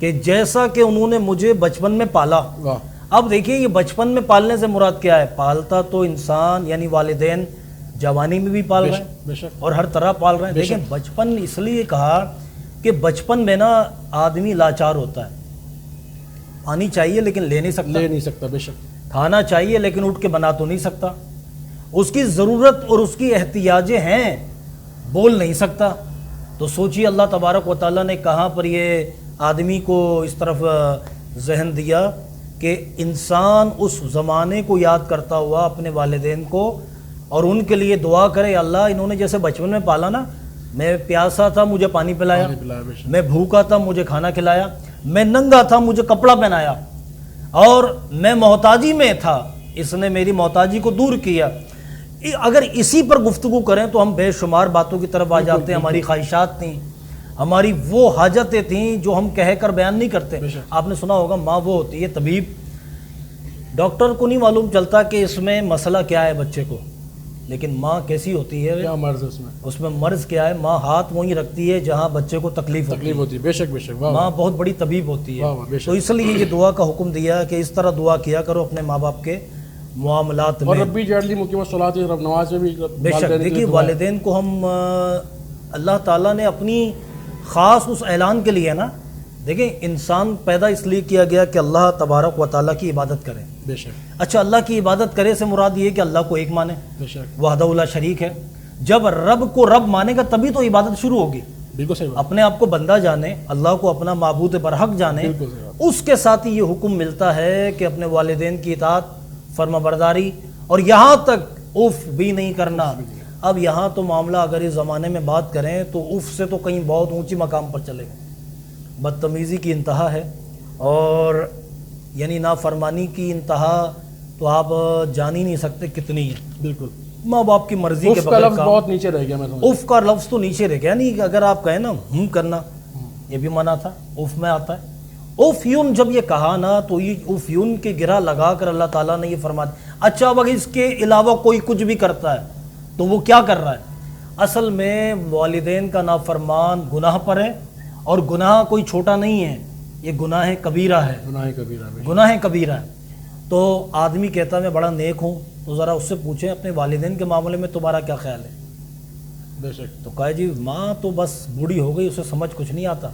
کہ جیسا کہ انہوں نے مجھے بچپن میں پالا. واہ. اب دیکھیے یہ بچپن میں پالنے سے مراد کیا ہے؟ پالتا تو انسان یعنی والدین جوانی میں بھی پال رہے ہیں بے شک. اور ہر طرح پال رہے ہیں. بے دیکھیں شک. بچپن اس لیے کہا کہ بچپن میں نا آدمی لاچار ہوتا ہے. پانی چاہیے لیکن لے نہیں سکتا, لے نہیں سکتا. بے شک. کھانا چاہیے لیکن اٹھ کے بنا تو نہیں سکتا, اس کی ضرورت اور اس کی احتیاجیں ہیں, بول نہیں سکتا. تو سوچیے اللہ تبارک و تعالیٰ نے کہاں پر یہ آدمی کو اس طرف ذہن دیا کہ انسان اس زمانے کو یاد کرتا ہوا اپنے والدین کو اور ان کے لیے دعا کرے, اللہ انہوں نے جیسے بچپن میں پالا نا, میں پیاسا تھا مجھے پانی پلایا, بے شک. میں بھوکا تھا مجھے کھانا کھلایا, میں ننگا تھا مجھے کپڑا پہنایا, اور میں محتاجی میں تھا اس نے میری محتاجی کو دور کیا. اگر اسی پر گفتگو کریں تو ہم بے شمار باتوں کی طرف آ جاتے ہیں. ہماری خواہشات تھیں, ہماری وہ حاجتیں تھیں جو ہم کہہ کر بیان نہیں کرتے. آپ نے سنا ہوگا ماں وہ ہوتی ہے طبیب, ڈاکٹر کو نہیں معلوم چلتا کہ اس میں مسئلہ کیا ہے بچے کو, لیکن ماں کیسی ہوتی ہے, کیا مرض ہے اس میں مرض کیا ہے. ماں ہاتھ وہیں رکھتی ہے جہاں بچے کو تکلیف ہوتی ہے. بے شک. بے شک. ماں بہت بڑی طبیب ہوتی ہے. تو اس لیے یہ دعا کا حکم دیا کہ اس طرح دعا کیا کرو اپنے ماں باپ کے معاملات اور میں. ربی جعلنی مقیم الصلاۃ, رب نواز میں بھی بے شک. دیکھیے والدین کو ہم اللہ تعالیٰ نے اپنی خاص اس اعلان کے لیے نا, دیکھیں انسان پیدا اس لیے کیا گیا کہ اللہ تبارک و تعالیٰ کی عبادت کرے. بے شک. اچھا اللہ کی عبادت کرے سے مراد یہ کہ اللہ کو ایک مانے, بے شک. وحدہ لا شریک ہے. جب رب کو رب مانے گا تبھی تو عبادت شروع ہوگی. بالکل صحیح بات. اپنے آپ کو بندہ جانے, اللہ کو اپنا معبود برحق جانے, بالکل صحیح بات. اس کے ساتھ ہی یہ حکم ملتا ہے کہ اپنے والدین کی اطاعت, فرما برداری, اور یہاں تک اف بھی نہیں کرنا. اب یہاں تو معاملہ اگر اس زمانے میں بات کریں تو اف سے تو کہیں بہت اونچی مقام پر چلے گئے. بدتمیزی کی انتہا ہے, اور یعنی نافرمانی کی انتہا تو آپ جان ہی نہیں سکتے کتنی ہے. بالکل. ماں باپ کی مرضی کے اف کا بغیر لفظ کام. بہت نیچے رہ گیا. میں سمجھتا اف کا لفظ تو نیچے رہ گیا, یعنی اگر آپ کہیں نا کرنا, یہ بھی منع تھا, اف میں آتا ہے. اف یون جب یہ کہا نا تو یہ اف یون کے گرہ لگا کر اللہ تعالیٰ نے یہ فرما دیا. اچھا اب اگر اس کے علاوہ کوئی کچھ بھی کرتا ہے تو وہ کیا کر رہا ہے؟ اصل میں والدین کا نافرمان گناہ پر ہے, اور گناہ کوئی چھوٹا نہیں ہے, یہ گناہ کبیرہ ہے. گناہ کبیرہ. گناہ کبیرہ ہے. تو آدمی کہتا ہے میں بڑا نیک ہوں, تو ذرا اس سے پوچھیں اپنے والدین کے معاملے میں تمہارا کیا خیال ہے. بے شک. تو کہا جی ماں تو بس بوڑھی ہو گئی, اسے سمجھ کچھ نہیں آتا,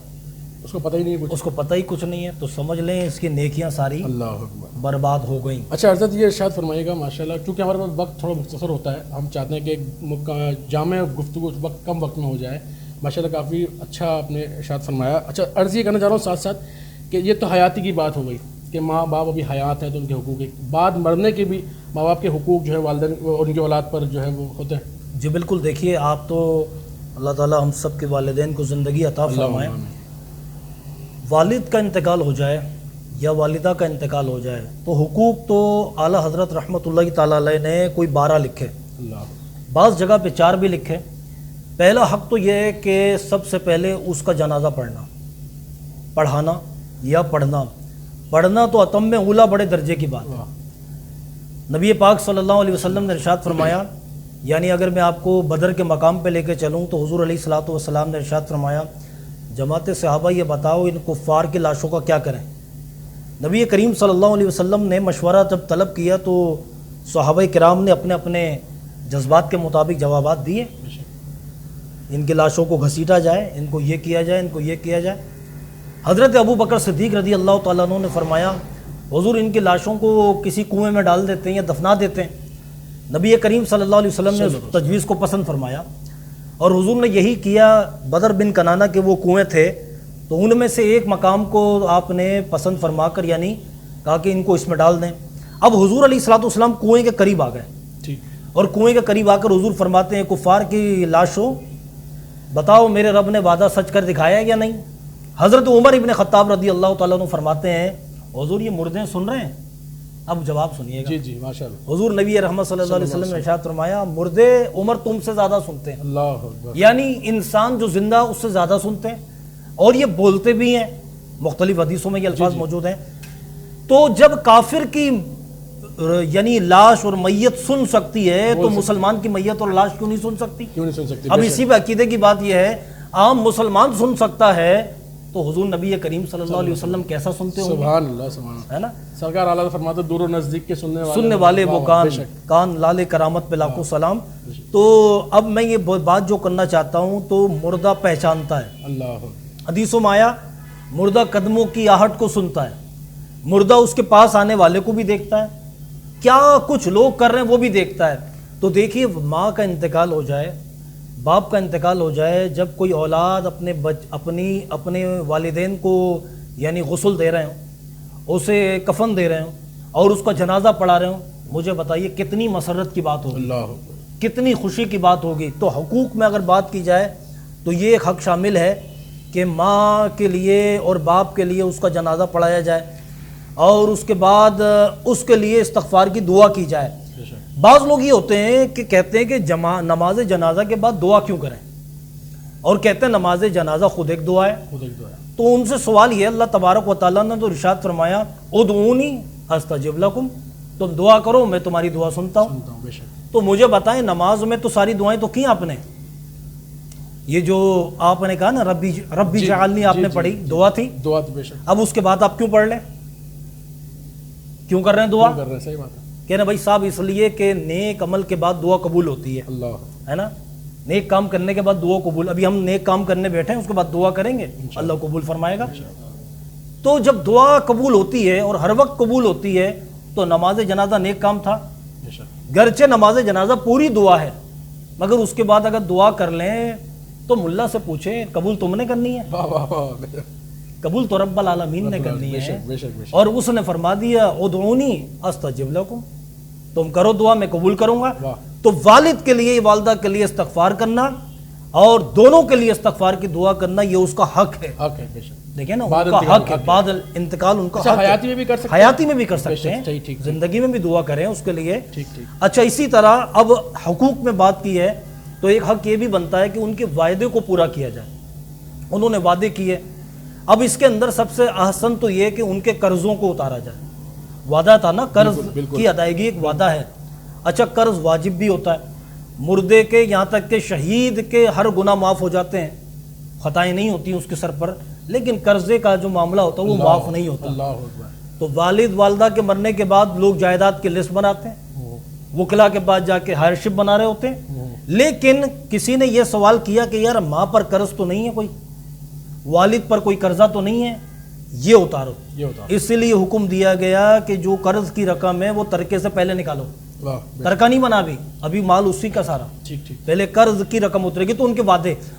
اس کو پتہ ہی نہیں کچھ. اس کو پتہ ہی کچھ نہیں ہے, تو سمجھ لیں اس کی نیکیاں ساری اللہ اکبر. برباد ہو گئیں. اچھا حضرت یہ ارشاد فرمائیے گا ماشاءاللہ, کیونکہ ہمارے پاس وقت تھوڑا مختصر ہوتا ہے, ہم چاہتے ہیں کہ ایک جامع گفتگو وقت کم وقت میں ہو جائے. ماشاءاللہ کافی اچھا آپ نے ارشاد فرمایا. اچھا عرض یہ کرنا چاہ رہا ہوں ساتھ ساتھ کہ یہ تو حیاتی کی بات ہو گئی کہ ماں باپ ابھی حیات ہیں تو ان کے حقوق ہے, بعد مرنے کے بھی ماں باپ کے حقوق جو ہے والدین اور ان کی اولاد پر جو ہے وہ ہوتے ہیں. جی بالکل. دیکھیے آپ تو اللہ تعالیٰ ہم سب کے والدین کو زندگی عطا فرمائے. والد کا انتقال ہو جائے یا والدہ کا انتقال ہو جائے تو حقوق تو اعلیٰ حضرت رحمۃ اللہ تعالیٰ علیہ نے کوئی 12 لکھے, بعض جگہ پہ 4 بھی لکھے. پہلا حق تو یہ ہے کہ سب سے پہلے اس کا جنازہ پڑھنا, پڑھانا یا پڑھنا. پڑھنا تو اتم اولا بڑے درجے کی بات ہے. نبی پاک صلی اللہ علیہ وسلم نے ارشاد فرمایا, یعنی اگر میں آپ کو بدر کے مقام پہ لے کے چلوں تو حضور علیہ الصلوۃ والسلام نے ارشاد فرمایا, جماعت صحابہ یہ بتاؤ ان کفار کی لاشوں کا کیا کریں. نبی کریم صلی اللہ علیہ وسلم نے مشورہ جب طلب کیا تو صحابہ کرام نے اپنے اپنے جذبات کے مطابق جوابات دیے. ان کی لاشوں کو گھسیٹا جائے, ان کو یہ کیا جائے, ان کو یہ کیا جائے. حضرت ابو بکر صدیق رضی اللہ تعالیٰ عنہ نے فرمایا, حضور ان کی لاشوں کو کسی کنویں میں ڈال دیتے ہیں یا دفنا دیتے ہیں. نبی کریم صلی اللہ علیہ وسلم نے تجویز کو پسند فرمایا, اور حضور نے یہی کیا. بدر بن کنانہ کے وہ کنویں تھے, تو ان میں سے ایک مقام کو آپ نے پسند فرما کر یعنی کہا کہ ان کو اس میں ڈال دیں. اب حضور علیہ الصلوۃ والسلام کنویں کے قریب آ گئے, اور کنویں کے قریب آ کر حضور فرماتے ہیں, کفار کی لاشوں بتاؤ میرے رب نے وعدہ سچ کر دکھایا یا نہیں. حضرت عمر ابن خطاب رضی اللہ تعالیٰ عنہ فرماتے ہیں, حضور یہ مردے سن رہے ہیں. اب جواب سنیے گا. جی جی ماشاءاللہ. حضور نبی رحمت صلی اللہ علیہ وسلم نے ارشاد فرمایا, مردے عمر تم سے زیادہ سنتے ہیں. اللہ اکبر. یعنی انسان جو زندہ اس سے زیادہ سنتے ہیں, اور یہ بولتے بھی ہیں. مختلف حدیثوں میں یہ الفاظ موجود ہیں. تو جب کافر کی یعنی لاش اور میت سن سکتی ہے تو مسلمان کی میت اور لاش کیوں نہیں سن سکتی؟ کیوں نہیں سن سکتی؟ اب اسی پہ عقیدے کی بات یہ ہے, عام مسلمان سن سکتا ہے تو حضور نبی کریم صلی اللہ علیہ وسلم کیسا سنتے ہوں گے، سبحان اللہ سبحان اللہ. ہے نا. سرکار اعلیٰ فرماتے دور و نزدیک کے سننے والے وہ واہ، کان بے شک. کان لال کرامت پہ لاکھوں سلام. تو اب میں یہ بات جو کرنا چاہتا ہوں، تو مردہ پہچانتا ہے. اللہ حدیثوں میں آیا مردہ قدموں کی آہٹ کو سنتا ہے، مردہ اس کے پاس آنے والے کو بھی دیکھتا ہے، کیا کچھ لوگ کر رہے ہیں وہ بھی دیکھتا ہے. تو دیکھیے ماں کا انتقال ہو جائے، باپ کا انتقال ہو جائے، جب کوئی اولاد اپنے والدین کو یعنی غسل دے رہے ہوں، اسے کفن دے رہے ہوں اور اس کا جنازہ پڑھا رہے ہوں، مجھے بتائیے کتنی مسرت کی بات ہوگی، اللہ کتنی خوشی کی بات ہوگی. تو حقوق میں اگر بات کی جائے تو یہ ایک حق شامل ہے کہ ماں کے لیے اور باپ کے لیے اس کا جنازہ پڑھایا جائے اور اس کے بعد اس کے لیے استغفار کی دعا کی جائے. بعض لوگ یہ ہوتے ہیں کہ کہتے ہیں کہ نماز جنازہ کے بعد دعا کیوں کریں، اور کہتے ہیں نماز جنازہ خود ایک دعا ہے. خود ایک دعا ہے. تو ان سے سوال یہ، اللہ تبارک و تعالیٰ نے تو ارشاد فرمایا ادعونی استجب لکم، تم دعا کرو میں تمہاری دعا سنتا ہوں. بے شک. تو مجھے بتائیں نماز میں تو ساری دعائیں تو کی آپ نے، یہ جو آپ نے کہا نا ربی جعلنی آپ نے پڑھی دعا تھی، دعا تو بے شک اب اس کے بعد آپ کیوں پڑھ لیں، کیوں کر رہے ہیں دعا؟ کر رہے ہیں. صحیح بات ہے. کہنا بھائی صاحب اس لیے کہ نیک عمل کے بعد دعا قبول ہوتی ہے، اللہ ہے نا. نیک کام کرنے کے بعد دعا قبول، ابھی ہم نیک کام کرنے بیٹھے ہیں، اس کے بعد دعا کریں گے اللہ قبول فرمائے گا. تو جب دعا قبول ہوتی ہے اور ہر وقت قبول ہوتی ہے تو نماز جنازہ نیک کام تھا. بے شک. گرچہ نماز جنازہ پوری دعا ہے مگر اس کے بعد اگر دعا کر لیں تو ملا سے پوچھیں قبول تم نے کرنی ہے، واہ واہ واہ. بے شک. قبول تو رب العالمین نے کرنی بے ہے. شک بے شک بے شک. اور اس نے فرما دیا ادعونی استجب لکم، تم کرو دعا میں قبول کروں گا. واہ. تو والد کے لیے والدہ کے لیے استغفار کرنا اور دونوں کے لیے استغفار کی دعا کرنا یہ اس کا حق ہے. حق ہے. بے شک. دیکھیں نا بعد ان کا انتقال حق ہے، حق ہے. بعد انتقال ان کا اچھا حق ہے. حیاتی میں بھی کر سکتے ہیں. حیاتی میں بھی کر بے سکتے شک. ہیں، ٹھیک ٹھیک. زندگی میں بھی دعا کریں اس کے لیے. ٹھیک ٹھیک. اچھا اسی طرح اب حقوق میں بات کی ہے تو ایک حق یہ بھی بنتا ہے کہ ان کے وعدے کو پورا کیا جائے. انہوں نے وعدے کیے، اب اس کے اندر سب سے احسن تو یہ کہ ان کے قرضوں کو اتارا جائے. وعدہ تھا نا، قرض بالکل. کی ادائیگی ایک وعدہ ہے. اچھا قرض واجب بھی ہوتا ہے، مردے کے یہاں تک کہ شہید کے ہر گناہ معاف ہو جاتے ہیں، خطائیں نہیں ہوتی اس کے سر پر، لیکن قرضے کا جو معاملہ ہوتا ہے وہ معاف نہیں ہوتا. اللہ اکبر. تو والد والدہ کے مرنے کے بعد لوگ جائیداد کی لسٹ بناتے ہیں، وکلا کے بعد جا کے ہائر شپ بنا رہے ہوتے ہیں. لیکن کسی نے یہ سوال کیا کہ یار ماں پر قرض تو نہیں ہے، کوئی والد پر کوئی قرضہ تو نہیں ہے، یہ اتارو. اسی لیے حکم دیا گیا کہ جو قرض کی رقم ہے وہ ترکے سے پہلے نکالو. ترکہ نہیں بنا ابھی مال اسی کا سارا. پہلے قرض کی رقم اترے گی. تو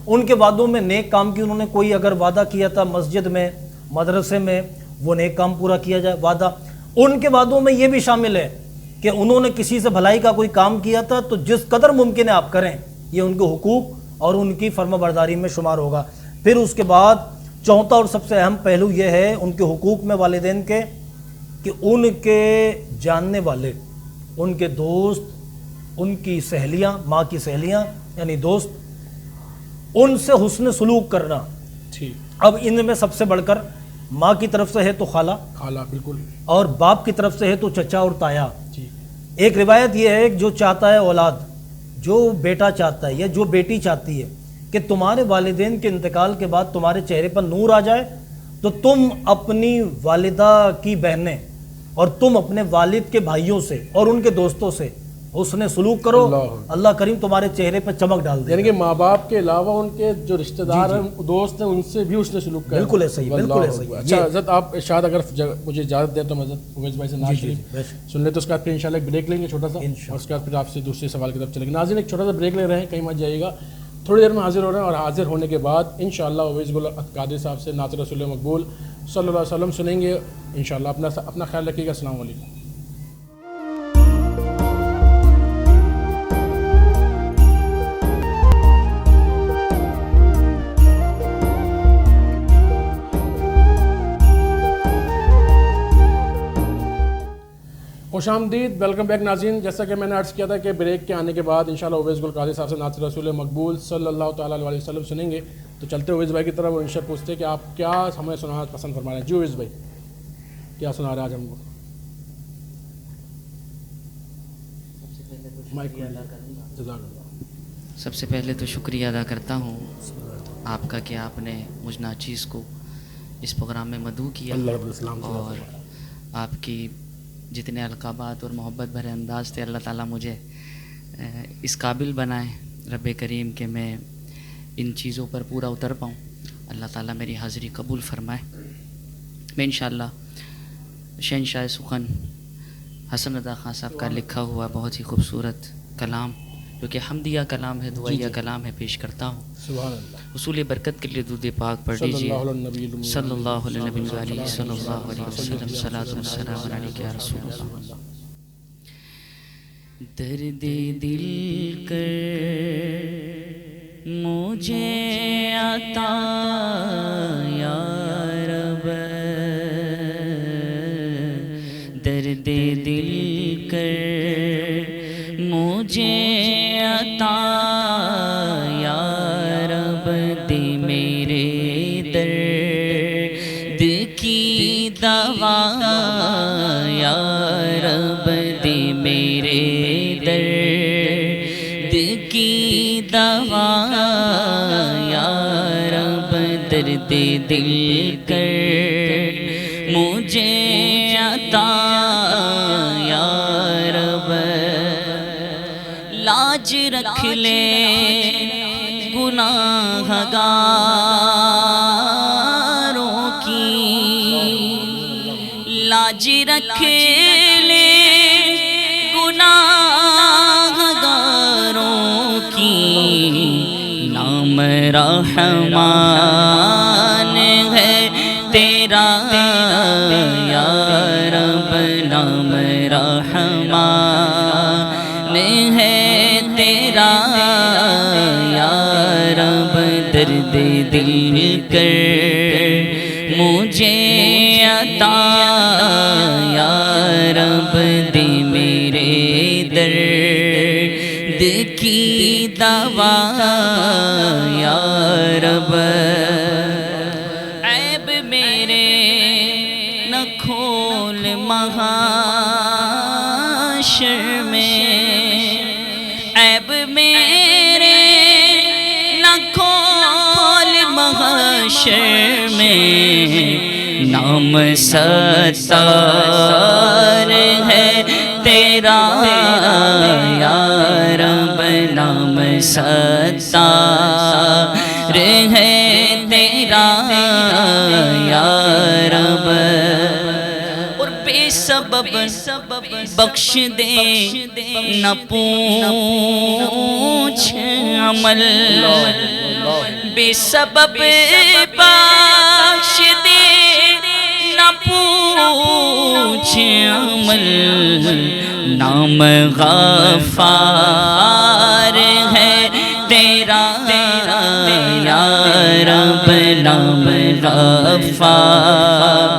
ان کے وعدوں میں نیک کام کی، انہوں نے کوئی اگر وعدہ کیا تھا مسجد میں مدرسے میں وہ نیک کام پورا کیا جائے وعدہ. ان کے وعدوں میں یہ بھی شامل ہے کہ انہوں نے کسی سے بھلائی کا کوئی کام کیا تھا تو جس قدر ممکن ہے آپ کریں، یہ ان کے حقوق اور ان کی فرما برداری میں شمار ہوگا. پھر اس کے بعد چوتھا اور سب سے اہم پہلو یہ ہے ان کے حقوق میں والدین کے کہ ان کے جاننے والے، ان کے دوست، ان کی سہیلیاں، ماں کی سہیلیاں یعنی دوست، ان سے حسن سلوک کرنا. اب ان میں سب سے بڑھ کر ماں کی طرف سے ہے تو خالہ بالکل، اور باپ کی طرف سے ہے تو چچا اور تایا. ایک روایت یہ ہے کہ جو چاہتا ہے اولاد، جو بیٹا چاہتا ہے یا جو بیٹی چاہتی ہے کہ تمہارے والدین کے انتقال کے بعد تمہارے چہرے پر نور آ جائے تو تم اپنی والدہ کی بہنیں اور تم اپنے والد کے بھائیوں سے اور ان کے دوستوں سے حسن سلوک کرو. اللہ کریم تمہارے چہرے پہ چمک ڈال دے. یعنی کہ ماں باپ کے علاوہ ان کے جو رشتہ دار ہیں، دوست ہیں، ان سے بھی حسن سلوک کریں. بالکل ایسا ہی، بالکل ایسا ہی. اچھا حضرت آپ ارشاد اگر مجھے اجازت دیں تو میں حضرت اویس بھائی سے نعت شریف سن لیں، تو اس کے بعد پھر انشاءاللہ ایک بریک لیں گے چھوٹا سا، اور اس کے بعد پھر آپ سے دوسرے سوال کی طرف چلیں گے. ناظرین ایک چھوٹا سا بریک لے رہے ہیں، کہیں مت جائیے گا، تھوڑی دیر میں حاضر ہو رہے ہیں. اور حاضر ہونے کے بعد انشاءاللہ اویس گل قادری صاحب سے نعت رسول مقبول صلی اللہ علیہ وسلم سنیں گے انشاءاللہ. اپنا خیال رکھیے گا. السلام علیکم. خوش آمدید، ویلکم بیک ناظرین. جیسا کہ میں نے عرض کیا تھا کہ بریک کے آنے کے بعد انشاءاللہ اویس گل قادری صاحب سے نعت رسول مقبول صلی اللہ تعالیٰ علیہ وسلم سنیں گے. تو چلتے اویس بھائی کی طرف اور انشاء پوچھتے کہ آپ کیا ہمیں سنانا پسند فرما رہے ہیں. جی اویس بھائی کیا سنا رہے ہیں آج ہم کو؟ سب سے پہلے تو شکریہ ادا کرتا ہوں آپ کا کہ آپ نے مجھ ناچیز کو اس پروگرام میں مدعو کیا اللہ رب السلام اور آپ کی جتنے القابات اور محبت بھرے انداز تھے، اللہ تعالیٰ مجھے اس قابل بنائے رب کریم کہ میں ان چیزوں پر پورا اتر پاؤں. اللہ تعالیٰ میری حاضری قبول فرمائے. میں انشاءاللہ شہنشاہ سخن حسن رضا خان صاحب کا لکھا ہوا بہت ہی خوبصورت کلام جو کہ حمدیہ کلام ہے، دعائیہ کلام ہے، پیش کرتا ہوں. سبحان اللہ. حصول برکت کے لیے درود پاک پڑھ صلی لیجیے. اللہ علیہ النبی صلی اللہ علیہ نبی علیہ صلی اللہ علیہ وسلم. صلاۃ و سلام علیک یا رسول اللہ. درد دل کر مجھے عطا یا رب، درد دل کر مجھے عطا یا رب، دے میرے درد کی دوا یا رب، دے میرے درد کی دوا یا رب، درد دل کر مجھے عطا یا رب. لاج رکھ لے گناہ گاروں کی، لاج رکھ لے گناہ گاروں کی. نام رحمان ہے تیرا یا رب، نام رحمان ہے تیرا یا رب، درد دل کر مجھے عطا یا رب، دے میرے درد کی دوا یا رب. عیب میرے نہ کھول محاشر میں، عیب میرے نہ کھول محاشر میں. نام ستار ہے تیرا یا رب، نام ستار ہے تیرا یا رب. اور بے سبب بخش دے نہ پوچھ عمل، بے سبب بخش دے نہ پوچھ عمل. نام غفار ہے تیرا یا رب، نام غفار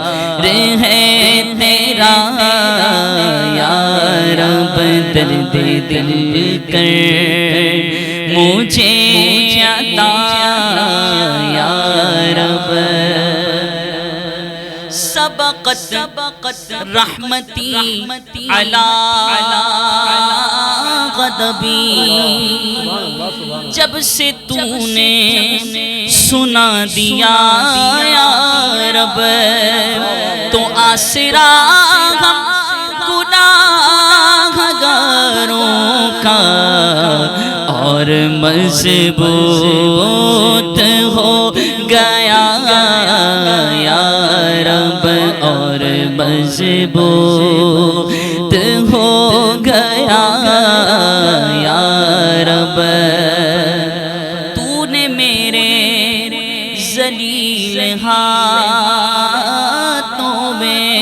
ہے تیرا یا رب، درد دل کر مجھے عطا یا رب. سبقت رحمتی علی غضبی، جب سے تو نے سنا دیا یا رب، تو آسرا ہم گناہ گاروں کا اور مضبوط ہو گیا یا رب، اور مضبوط ہو گیا یا رب. تو نے میرے ذلیل ہاتھوں میں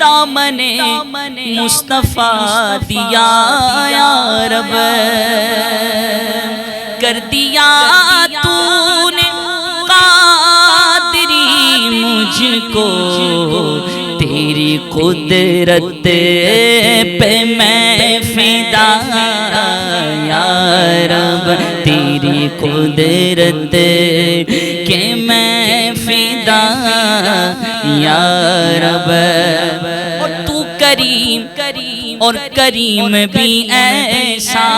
دامن مصطفیٰ دیا یا رب، کر دیا تو نے قادری مجھ کو، تیری قدرت پہ میں فدا یا رب، تیری قدرت کہ میں فدا یا رب. اور تو کریم اور کریم بھی ایسا،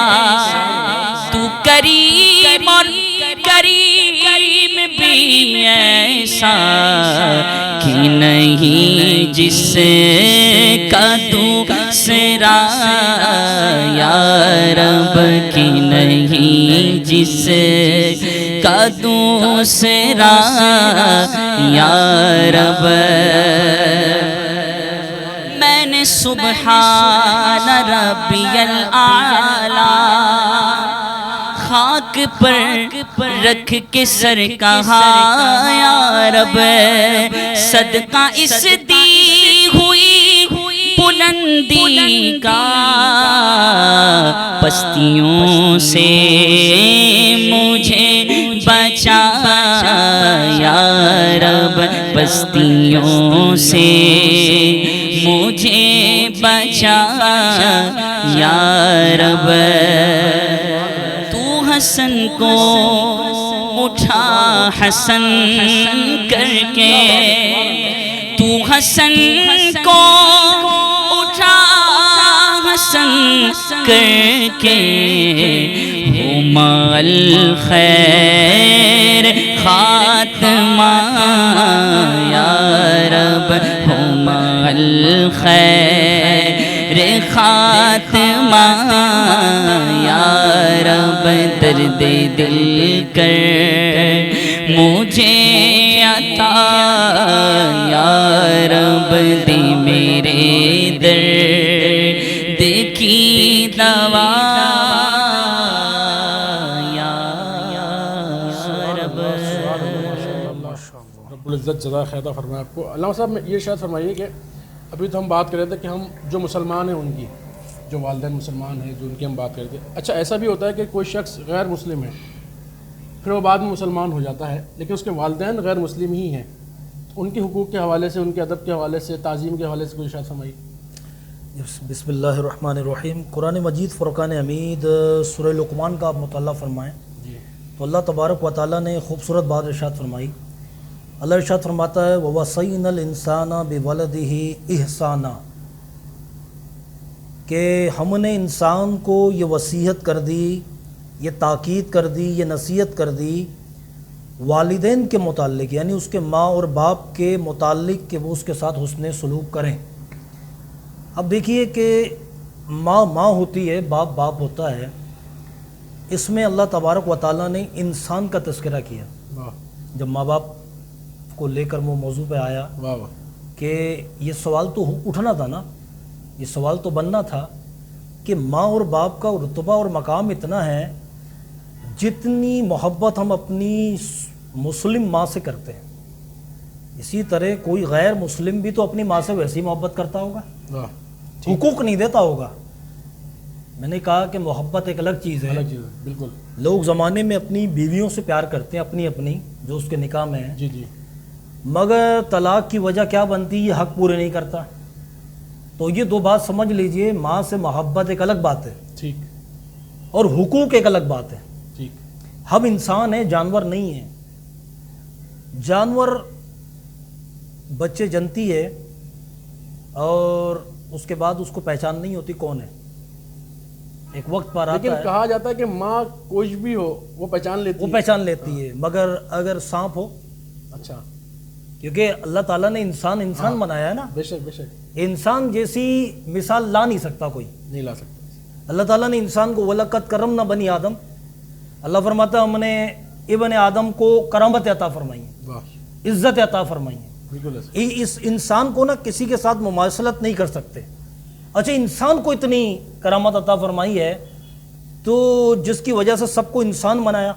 تو کریم اور کریم بھی ایسا کہ نہیں جس کا دوسرا یا رب کی نہیں جس کا دوسرا یا رب میں نے سبحان ربی الاعلی خاک پر رکھ کے سر کہا یا رب صدقہ اس دی ہوئی بلندی کا پستیوں سے مجھے بچا یا رب پستیوں سے مجھے بچا یا رب تو حسن کو اٹھا حسن کر کے تو حسن کو اٹھا حسن کر کے ہما الخیر خاتمہ یا رب ہما الخیر خاتمہ یا رب درد دل کر مجھے عطا یا رب دے میرے درد کی دوا یا رب رب العزت جزائے خیر عطا فرمائے آپ کو۔ علامہ صاحب میں یہ شاید فرمائیے کہ ابھی تو ہم بات کر رہے تھے کہ ہم جو مسلمان ہیں ان کی جو والدین مسلمان ہیں جو ان کی ہم بات کرتے ہیں، اچھا ایسا بھی ہوتا ہے کہ کوئی شخص غیر مسلم ہے پھر وہ بعد میں مسلمان ہو جاتا ہے لیکن اس کے والدین غیر مسلم ہی ہیں، ان کے حقوق کے حوالے سے، ان کے ادب کے حوالے سے، تعظیم کے حوالے سے کوئی ارشاد فرمائیے۔ بسم اللہ الرحمن الرحیم۔ قرآن مجید فرقان حمید سورہ لقمان کا آپ مطالعہ فرمائیں جی تو اللہ تبارک و تعالیٰ نے خوبصورت بات ارشاد فرمائی۔ اللہ ارشاد فرماتا ہے وَوَصَّيْنَا الْإِنسَانَ بِوَلَدِهِ إِحْسَانًا، کہ ہم نے انسان کو یہ وصیت کر دی، یہ تاکید کر دی، یہ نصیحت کر دی والدین کے متعلق، یعنی اس کے ماں اور باپ کے متعلق کہ وہ اس کے ساتھ حسن سلوک کریں۔ اب دیکھیے کہ ماں ہوتی ہے، باپ ہوتا ہے، اس میں اللہ تبارک و تعالیٰ نے انسان کا تذکرہ کیا۔ واہ جب ماں باپ کو لے کر وہ موضوع پہ آیا واہ واہ کہ یہ سوال تو اٹھنا تھا نا، یہ سوال تو بننا تھا کہ ماں اور باپ کا رتبہ اور مقام اتنا ہے جتنی محبت ہم اپنی مسلم ماں سے کرتے ہیں، اسی طرح کوئی غیر مسلم بھی تو اپنی ماں سے ویسی محبت کرتا ہوگا، واہ حقوق نہیں دیتا ہوگا۔ میں نے کہا کہ محبت ایک الگ چیز ہے، الگ چیز ہے بالکل۔ لوگ زمانے میں اپنی بیویوں سے پیار کرتے ہیں، اپنی جو اس کے نکاح میں ہیں، جی جی مگر طلاق کی وجہ کیا بنتی ہے؟ یہ حق پورے نہیں کرتا۔ تو یہ دو بات سمجھ لیجئے، ماں سے محبت ایک الگ بات ہے ٹھیک اور حقوق ایک الگ بات ہے۔ ٹھیک ہم انسان ہیں، جانور نہیں ہیں۔ جانور بچے جنتی ہے اور اس کے بعد اس کو پہچان نہیں ہوتی کون ہے، ایک وقت پر لیکن آتا ہے کہا جاتا ہے کہ ماں کچھ بھی ہو وہ پہچان لیتی وہ ہے۔ پہچان لیتی ہے، مگر اگر سانپ ہو، اچھا کیونکہ اللہ تعالیٰ نے انسان بنایا ہے نا، بے شک بے شک انسان جیسی مثال لا نہیں سکتا کوئی۔ نہیں لا سکتا۔ اللہ تعالیٰ نے انسان کو وَلَقَدْ كَرَّمْنَا بنی آدم، اللہ فرماتا ہے ہم نے ابن آدم کو کرامت عطا فرمائی ہے، واہ عزت عطا فرمائی ہے۔ بالکل ایسا۔ اس انسان کو نا کسی کے ساتھ مماثلت نہیں کر سکتے۔ اچھا انسان کو اتنی کرامت عطا فرمائی ہے تو جس کی وجہ سے سب کو انسان بنایا۔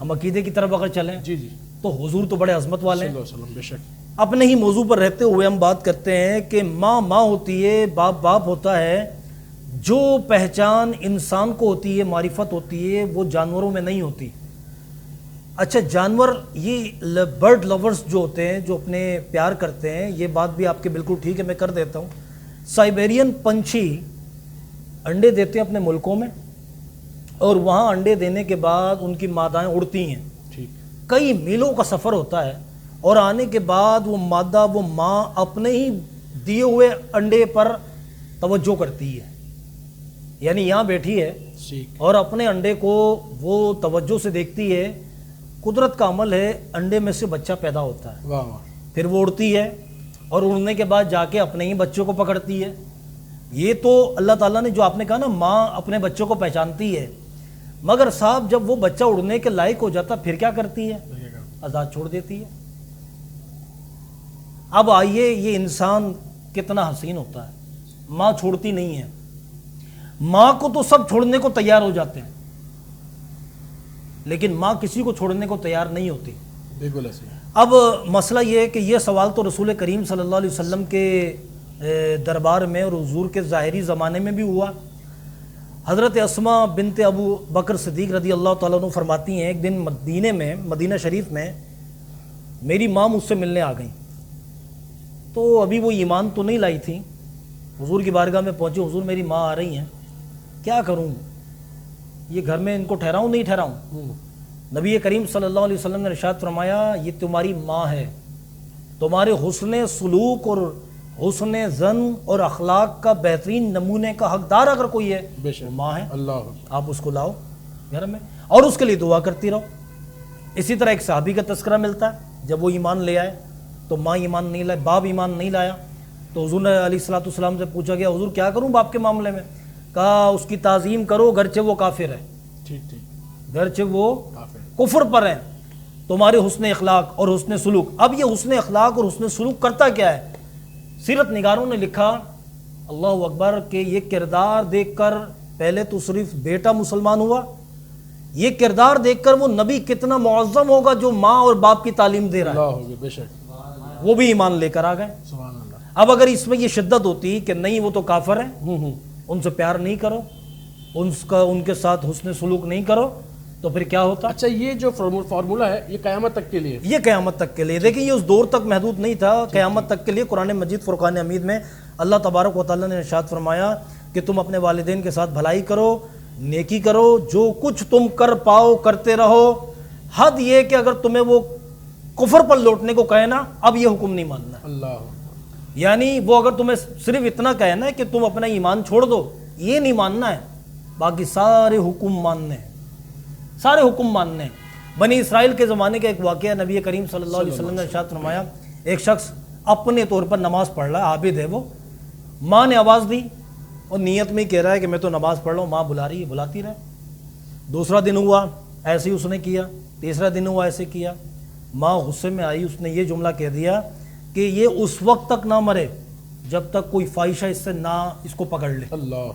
ہم عقیدے کی طرف اگر چلیں جی جی تو حضور تو بڑے عظمت والے صلی ہیں۔ اللہ علیہ وسلم بے شک۔ اپنے ہی موضوع پر رہتے ہوئے ہم بات کرتے ہیں کہ ماں ہوتی ہے، باپ ہوتا ہے۔ جو پہچان انسان کو ہوتی ہے، معرفت ہوتی ہے، وہ جانوروں میں نہیں ہوتی۔ اچھا جانور یہ برڈ لورز جو ہوتے ہیں، جو اپنے پیار کرتے ہیں، یہ بات بھی آپ کے بالکل ٹھیک ہے، میں کر دیتا ہوں۔ سائبیرین پنچھی انڈے دیتے ہیں اپنے ملکوں میں، اور وہاں انڈے دینے کے بعد ان کی مادائیں اڑتی ہیں، ٹھیک کئی میلوں کا سفر ہوتا ہے، اور آنے کے بعد وہ مادہ، وہ ماں اپنے ہی دیے ہوئے انڈے پر توجہ کرتی ہے، یعنی یہاں بیٹھی ہے ٹھیک. اور اپنے انڈے کو وہ توجہ سے دیکھتی ہے. قدرت کا عمل ہے, انڈے میں سے بچہ پیدا ہوتا ہے, واہ واہ. پھر وہ اڑتی ہے اور اڑنے کے بعد جا کے اپنے ہی بچوں کو پکڑتی ہے. یہ تو اللہ تعالیٰ نے جو آپ نے کہا نا ماں اپنے بچوں کو پہچانتی ہے, مگر صاحب جب وہ بچہ اڑنے کے لائق ہو جاتا پھر کیا کرتی ہے؟ آزاد چھوڑ دیتی ہے. اب آئیے یہ انسان کتنا حسین ہوتا ہے, ماں چھوڑتی نہیں ہے. ماں کو تو سب چھوڑنے کو تیار ہو جاتے ہیں, لیکن ماں کسی کو چھوڑنے کو تیار نہیں ہوتی. بالکل ایسے. اب مسئلہ یہ ہے کہ یہ سوال تو رسول کریم صلی اللہ علیہ وسلم کے دربار میں اور حضور کے ظاہری زمانے میں بھی ہوا. حضرت اسماء بنت ابو بکر صدیق رضی اللہ تعالیٰ عنہ فرماتی ہیں ایک دن مدینہ شریف میں میری ماں مجھ سے ملنے آ گئیں. تو ابھی وہ ایمان تو نہیں لائی تھی. حضور کی بارگاہ میں پہنچے, حضور میری ماں آ رہی ہیں, کیا کروں, یہ گھر میں ان کو ٹھہراؤں نہیں ٹھہراؤں؟ نبی کریم صلی اللہ علیہ وسلم نے ارشاد فرمایا یہ تمہاری ماں ہے, تمہارے حسن سلوک اور حسن زن اور اخلاق کا بہترین نمونے کا حقدار اگر کوئی ہے وہ ماں ہے. اللہ, آپ اس کو لاؤ گھر میں اور اس کے لیے دعا کرتی رہو. اسی طرح ایک صحابی کا تذکرہ ملتا ہے, جب وہ ایمان لے آئے تو ماں ایمان نہیں لائے, باپ ایمان نہیں لایا, تو حضور نے علیہ الصلوۃ والسلام سے پوچھا گیا حضور کیا کروں باپ کے معاملے میں؟ کہا اس کی تعظیم کرو گرچہ وہ کافر ہے, ٹھیک ٹھیک, گرچہ وہ کفر پر ہیں. تمہارے حسن اخلاق اور حسن سلوک. اب یہ حسن اخلاق اور حسن سلوک کرتا کیا ہے؟ سیرت نگاروں نے لکھا اللہ اکبر کہ یہ کردار دیکھ کر پہلے تو صرف بیٹا مسلمان ہوا, یہ کردار دیکھ کر وہ نبی کتنا معظم ہوگا جو ماں اور باپ کی تعلیم دے رہا ہے, بے شک, وہ بھی ایمان لے کر آ گئے. سبحان اللہ. اب اگر اس میں یہ شدت ہوتی کہ نہیں وہ تو کافر ہیں, ان سے پیار نہیں کرو, ان کے ساتھ حسن سلوک نہیں کرو, تو پھر کیا ہوتا؟ اچھا یہ جو فارمولہ ہے یہ قیامت تک کے لیے؟ یہ قیامت تک کے لیے. دیکھیں یہ اس دور تک محدود نہیں تھا, قیامت تک کے لیے. قرآن مجید فرقان حمید میں اللہ تبارک و تعالیٰ نے ارشاد فرمایا کہ تم اپنے والدین کے ساتھ بھلائی کرو, نیکی کرو, جو کچھ تم کر پاؤ کرتے رہو. حد یہ کہ اگر تمہیں وہ کفر پر لوٹنے کو کہے نا, اب یہ حکم نہیں ماننا. اللہ, یعنی وہ اگر تمہیں صرف اتنا کہنا ہے کہ تم اپنا ایمان چھوڑ دو, یہ نہیں ماننا ہے, باقی سارے حکم ماننے ہیں, سارے حکم ماننے ہیں. بنی اسرائیل کے زمانے کا ایک واقعہ نبی کریم صلی اللہ علیہ وسلم نے ارشاد فرمایا ایک شخص اپنے طور پر نماز پڑھ رہا ہے, عابد ہے وہ, ماں نے آواز دی اور نیت میں کہہ رہا ہے کہ میں تو نماز پڑھ رہا ہوں, ماں بلا رہی ہے, بلاتی رہے. دوسرا دن ہوا ایسے ہی اس نے کیا, تیسرا دن ہوا ایسے کیا. ماں غصے میں آئی, اس نے یہ جملہ کہہ دیا کہ یہ اس وقت تک نہ مرے جب تک کوئی فاحشہ اس سے نہ اس کو پکڑ لے. اللہ,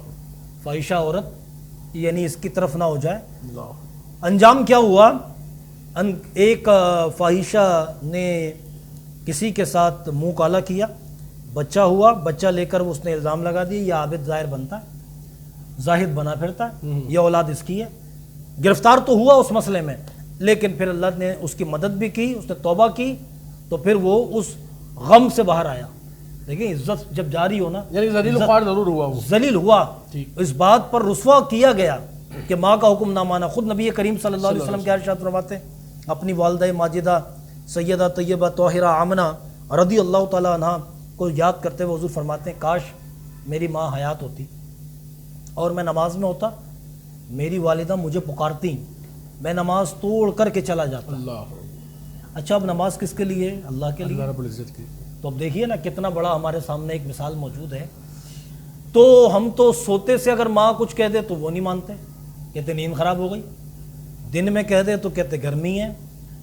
فاحشہ عورت یعنی اس کی طرف نہ ہو جائے. اللہ. انجام کیا ہوا؟ ایک فاحشہ نے کسی کے ساتھ منہ کالا کیا, بچہ ہوا, بچہ لے کر اس نے الزام لگا دیا یہ عابد ظاہر بنتا ہے, زاہد بنا پھرتا ہے, یہ اولاد اس کی ہے. گرفتار تو ہوا اس مسئلے میں, لیکن پھر اللہ نے اس کی مدد بھی کی, اس نے توبہ کی, تو پھر وہ اس غم سے باہر آیا. دیکھیں عزت جب جاری ہو نا, یعنی ذلیل خوار ضرور ہوا, وہ ذلیل ہوا, اس بات پر رسوا کیا گیا کہ ماں کا حکم نہ مانا. خود نبی کریم صلی اللہ علیہ وسلم کے ارشاد فرماتے ہیں اپنی والدہ ماجدہ سیدہ طیبہ طاہرہ آمنہ رضی اللہ تعالیٰ عنہ کو یاد کرتے ہوئے حضور فرماتے ہیں کاش میری ماں حیات ہوتی اور میں نماز میں ہوتا, میری والدہ مجھے پکارتی, میں نماز توڑ کر کے چلا جاتا. اللہ. اچھا اب نماز کس کے لیے؟ اللہ کے لیے. اللہ رب العزت کی. تو اب دیکھیے نا کتنا بڑا ہمارے سامنے ایک مثال موجود ہے. تو ہم تو سوتے سے اگر ماں کچھ کہہ دے تو وہ نہیں مانتے, کہتے نیند خراب ہو گئی. دن میں کہہ دے تو کہتے گرمی ہے.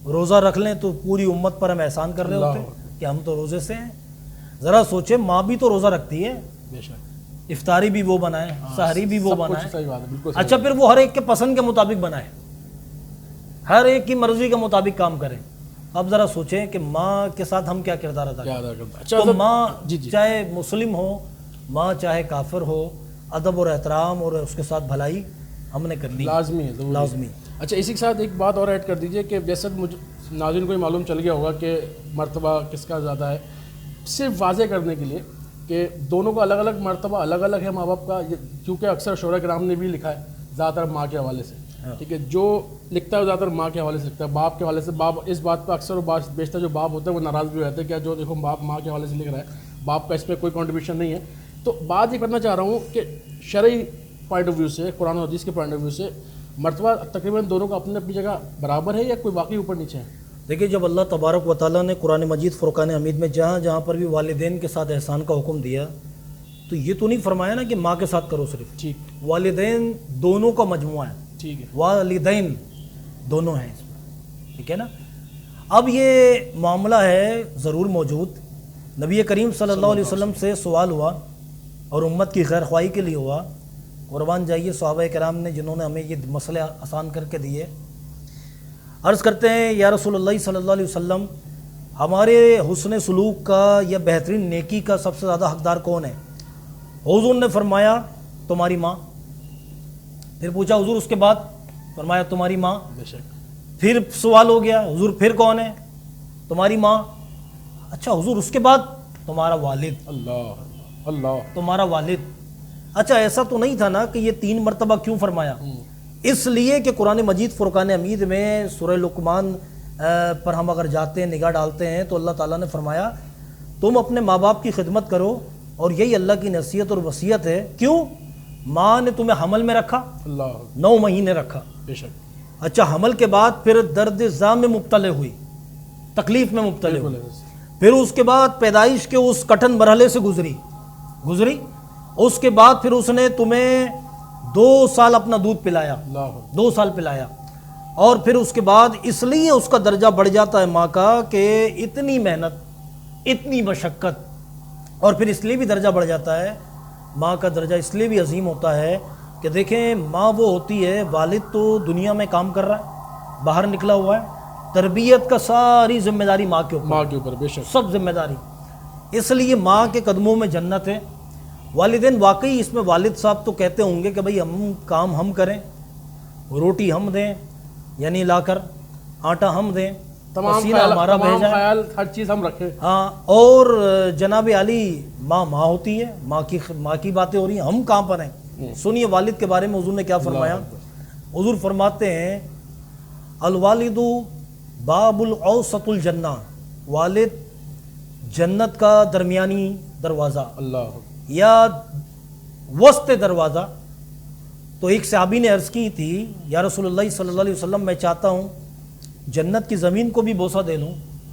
روزہ رکھ لیں تو پوری امت پر ہم احسان کر رہے ہوتے کہ ہم تو روزے سے ہیں. ذرا سوچے ماں بھی تو روزہ رکھتی ہے, بے شک, افطاری بھی وہ بنائے, سحری بھی وہ بنائے. صحیح بات ہے, بالکل. اچھا پھر وہ ہر ایک کے پسند کے مطابق بنائے, ہر ایک کی مرضی کے مطابق کام کریں. اب ذرا سوچیں کہ ماں کے ساتھ ہم کیا کردار ادا کریں. تو ماں چاہے مسلم ہو, ماں چاہے کافر ہو, ادب اور احترام اور اس کے ساتھ بھلائی ہم نے کرنی لازمی ہے, لازمی. اچھا اسی کے ساتھ ایک بات اور ایڈ کر دیجئے کہ جیسے مجھے ناظرین کو معلوم چل گیا ہوگا کہ مرتبہ کس کا زیادہ ہے, صرف واضح کرنے کے لیے کہ دونوں کا الگ الگ مرتبہ الگ الگ ہے ماں باپ کا, کیونکہ اکثر شعراء کرام نے بھی لکھا ہے زیادہ تر ماں کے حوالے سے, ٹھیک ہے, جو لکھتا ہے زیادہ تر ماں کے حوالے سے لکھتا ہے. باپ کے حوالے سے باپ اس بات پہ اکثر و بیشتر جو باپ ہوتے ہیں وہ ناراض بھی ہوتے ہیں کہ جو دیکھو باپ ماں کے حوالے سے لکھ رہا ہے, باپ کا اس میں کوئی کنٹریبیوشن نہیں ہے. تو بات یہ کرنا چاہ رہا ہوں کہ شرعی پوائنٹ آف ویو سے, قرآن و حدیث کے پوائنٹ آف ویو سے مرتبہ تقریباً دونوں کا اپنی اپنی جگہ برابر ہے یا کوئی واقعی اوپر نیچے ہے؟ دیکھیے جب اللہ تبارک و تعالیٰ نے قرآن مجید فرقان حمید میں جہاں جہاں پر بھی والدین کے ساتھ احسان کا حکم دیا تو یہ تو نہیں فرمایا نا کہ ماں کے ساتھ کرو صرف, ٹھیک والدین دونوں کا مجموعہ ہے, ٹھیک ہے, والدین دونوں ہیں اس میں, ٹھیک ہے نا. اب یہ معاملہ ہے ضرور موجود, نبی کریم صلی اللہ علیہ وسلم سے سوال ہوا اور امت کی خیر خواہی کے لیے ہوا. قربان جائیے صحابہ کرام نے جنہوں نے ہمیں یہ مسئلے آسان کر کے دیے. عرض کرتے ہیں یا رسول اللہ صلی اللہ علیہ وسلم ہمارے حسن سلوک کا یا بہترین نیکی کا سب سے زیادہ حقدار کون ہے؟ حضور نے فرمایا تمہاری ماں. پھر پوچھا حضور اس کے بعد؟ فرمایا تمہاری ماں. بے شک. پھر سوال ہو گیا حضور پھر کون ہے؟ تمہاری ماں. اچھا حضور اس کے بعد؟ تمہارا والد. اللہ اللہ, تمہارا والد. اچھا ایسا تو نہیں تھا نا کہ یہ 3 مرتبہ کیوں فرمایا؟ اس لیے کہ قرآن مجید فرقان حمید میں سورہ لقمان پر ہم اگر جاتے ہیں نگاہ ڈالتے ہیں تو اللہ تعالیٰ نے فرمایا تم اپنے ماں باپ کی خدمت کرو, اور یہی اللہ کی نصیحت اور وصیت ہے. کیوں؟ ماں نے تمہیں حمل میں رکھا, اللہ 9 مہینے رکھا. بے شک. اچھا حمل کے بعد پھر درد ذا میں مبتلا ہوئی, تکلیف میں مبتلا ہوئی, پھر اس کے بعد پیدائش کے اس کٹھن مرحلے سے گزری, اس کے بعد پھر اس نے تمہیں 2 سال اپنا دودھ پلایا, 2 سال پلایا, اور پھر اس کے بعد اس لیے اس کا درجہ بڑھ جاتا ہے ماں کا کہ اتنی محنت, اتنی مشقت, اور پھر اس لیے بھی درجہ بڑھ جاتا ہے ماں کا درجہ اس لیے بھی عظیم ہوتا ہے کہ دیکھیں ماں وہ ہوتی ہے, والد تو دنیا میں کام کر رہا ہے, باہر نکلا ہوا ہے, تربیت کا ساری ذمہ داری ماں کے اوپر, بے شک, سب ذمہ داری. اس لیے ماں کے قدموں میں جنت ہے. والدین واقعی اس میں والد صاحب تو کہتے ہوں گے کہ بھئی ہم کام ہم کریں, روٹی ہم دیں یعنی لا کر, آٹا ہم دیں, تمام خیال ہر چیز ہم رکھیں. ہاں, اور جناب علی ماں ہوتی ہے, ماں کی باتیں ہو رہی ہیں, ہم کہاں پر ہیں. سنیے والد کے بارے میں حضور نے کیا فرمایا. حضور فرماتے ہیں الوالد باب الاوسط الجنہ, والد جنت کا درمیانی دروازہ, اللہ یا وسط دروازہ. تو ایک صحابی نے عرض کی تھی یا رسول اللہ صلی اللہ علیہ وسلم میں چاہتا ہوں جنت کی زمین کو بھی بوسہ دے لوں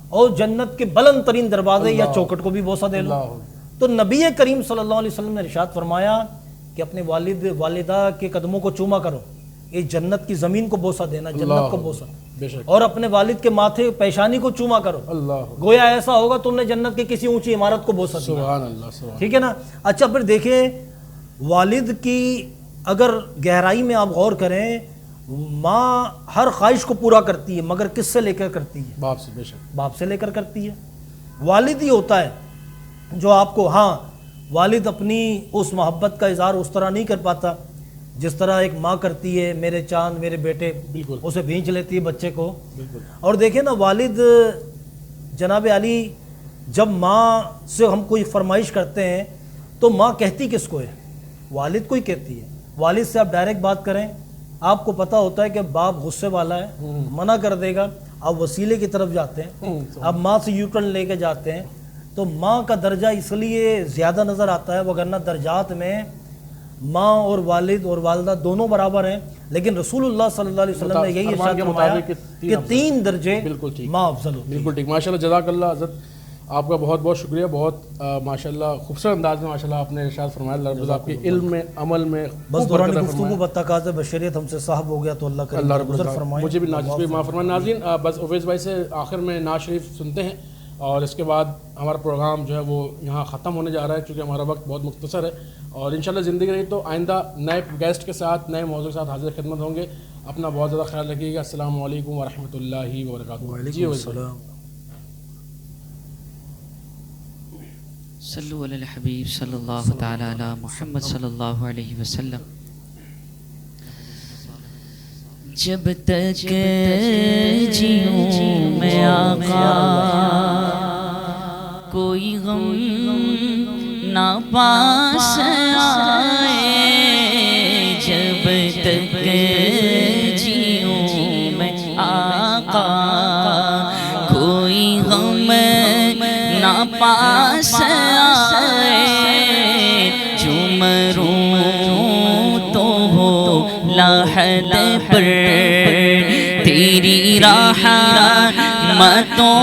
اور جنت کے بلند ترین دروازے یا چوکٹ کو بھی بوسہ دے لوں. تو نبی کریم صلی اللہ علیہ وسلم نے ارشاد فرمایا کہ اپنے والد والدہ کے قدموں کو چوما کرو, یہ جنت کی زمین کو بوسہ دینا, جنت کو بوسہ, اور اپنے والد کے ماتھے پیشانی کو چوما کرو, گویا ایسا ہوگا تم نے جنت کی کسی اونچی عمارت کو بوسہ دیا. سبحان اللہ, ٹھیک ہے نا. اچھا پھر دیکھیں والد کی اگر گہرائی میں آپ غور کریں, ماں ہر خواہش کو پورا کرتی ہے مگر کس سے لے کر کرتی ہے؟ باپ سے. بے شک, باپ سے لے کر کرتی ہے. والد ہی ہوتا ہے جو آپ کو, ہاں والد اپنی اس محبت کا اظہار اس طرح نہیں کر پاتا جس طرح ایک ماں کرتی ہے, میرے چاند میرے بیٹے, بالکل اسے بھینچ لیتی ہے بچے کو. بالکل. اور دیکھیں نا والد جناب علی جب ماں سے ہم کوئی فرمائش کرتے ہیں تو ماں کہتی کس کو ہے؟ والد کو ہی کہتی ہے. والد سے آپ ڈائریکٹ بات کریں, آپ کو پتہ ہوتا ہے کہ باپ غصے والا ہے, منع کر دے گا, آپ وسیلے کی طرف جاتے ہیں, آپ ماں سے یو ٹرن لے کے جاتے ہیں. تو ماں کا درجہ اس لیے زیادہ نظر آتا ہے, وگرنہ درجات میں ماں اور والد اور والدہ دونوں برابر ہیں, لیکن رسول اللہ صلی اللہ علیہ وسلم نے یہی ارشاد فرمایا کہ 3 درجے ماں افضل ہوتی ہے. بالکل ٹھیک. ماشاءاللہ, جزاک اللہ حضرت, آپ کا بہت بہت شکریہ. بہت ماشاءاللہ خوبصورت انداز میں ماشاءاللہ آپ نے ارشاد فرمایا. اللہ رب آپ کے علم میں, عمل میں بس دوران گفتگو بتقاض بشریت ہم سے صاحب ہو گیا تو اللہ کریم گزر فرمائے. مجھے بھی ناجز بھی معاف فرمائے. ناظرین بس اویس بھائی سے آخر میں نعت شریف سنتے ہیں اور اس کے بعد ہمارا پروگرام جو ہے وہ یہاں ختم ہونے جا رہا ہے کیونکہ ہمارا وقت بہت مختصر ہے, اور انشاءاللہ زندگی رہی تو آئندہ نئے گیسٹ کے ساتھ, نئے موضوع کے ساتھ حاضر خدمت ہوں گے. اپنا بہت زیادہ خیال رکھیے گا. السلام علیکم ورحمۃ اللہ وبرکاتہ. وعلیکم السلام. صلو علی الحبیب صلی اللہ تعالی علی محمد صلی اللہ علیہ وسلم. جب تک جیوں میں آقا کوئی غم نہ پاس آئے, جب تک جیوں میں آقا کوئی غم نہ پاس آئے, جو مروں تو لحد پر تیری رحمتوں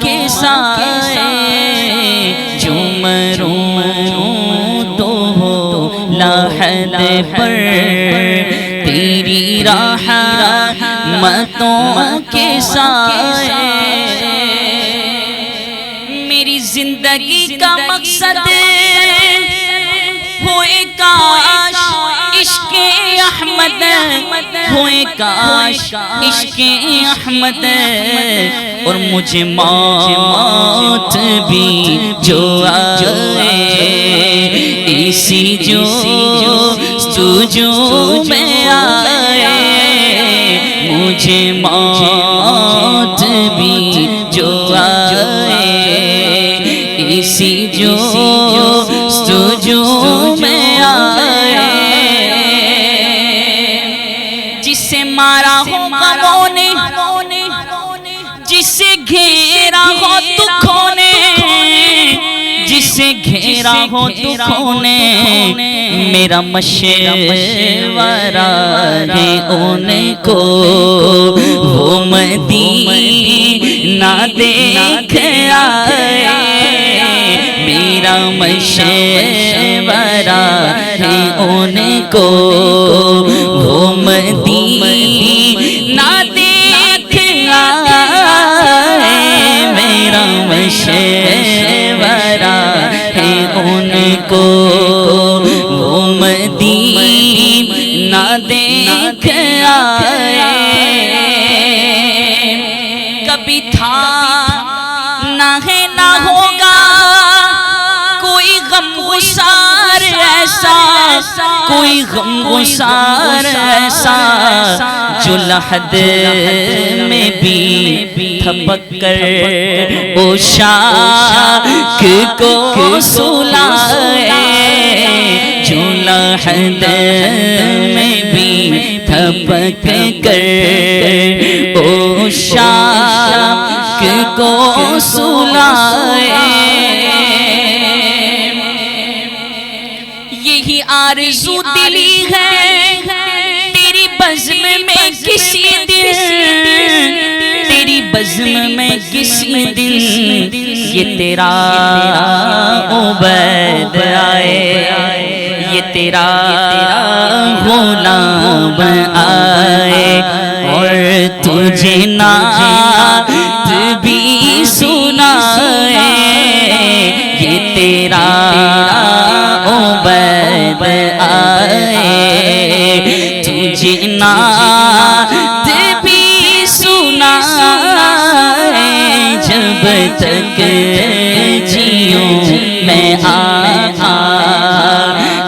کے سائے جو مروں تو ہو لحد پر تیری رحمتوں کے سائے میری زندگی کا مقصد ہوئے کاش عشق احمد ہوئے کاش عشق احمد اور مجھے موت بھی جو آئے اسی جستجو میں آئے مجھے موت بھی جو آئے اسی جستجو میں آئے جسے مارا ہو غموں نے جسے گھیرا ہو دکھوں نے جسے گھیرا ہو دکھوں نے میرا مشورہ ہے ان کو وہ مدینہ دیکھ آئے میرا مشورہ ہے ان کو وہ مدینہ دیکھ آئے میرا مشورہ ہے ان کو وہ مدینہ دیکھ آئے کبھی تھا نہ ہے نہ ہوگا کوئی غم گسار ایسا کوئی غم گسار ایسا جو لحد میں بھی تھپک کر عشاق کو سلائے جو لحد میں بھی تھپک کر عشاق کو سلائے یہی آرزو دلی ہے تیری بزم میں کسی دن تیری بزم میں کسی دن یہ تیرا عبید آئے یہ تیرا غلام آئے اور تجھے نعت بھی سنائے یہ تیرا عبید آئے تجھے نعت بھی سنائے جب تک جیوں میں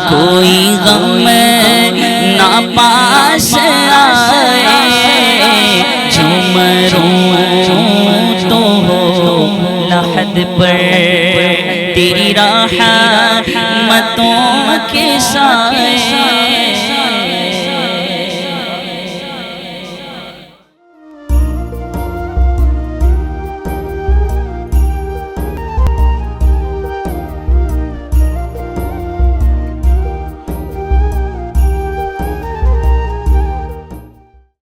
کوئی غم نہ پاس آئے جو مروں تو ہو لحد پر تیری رحمتوں کے ساتھ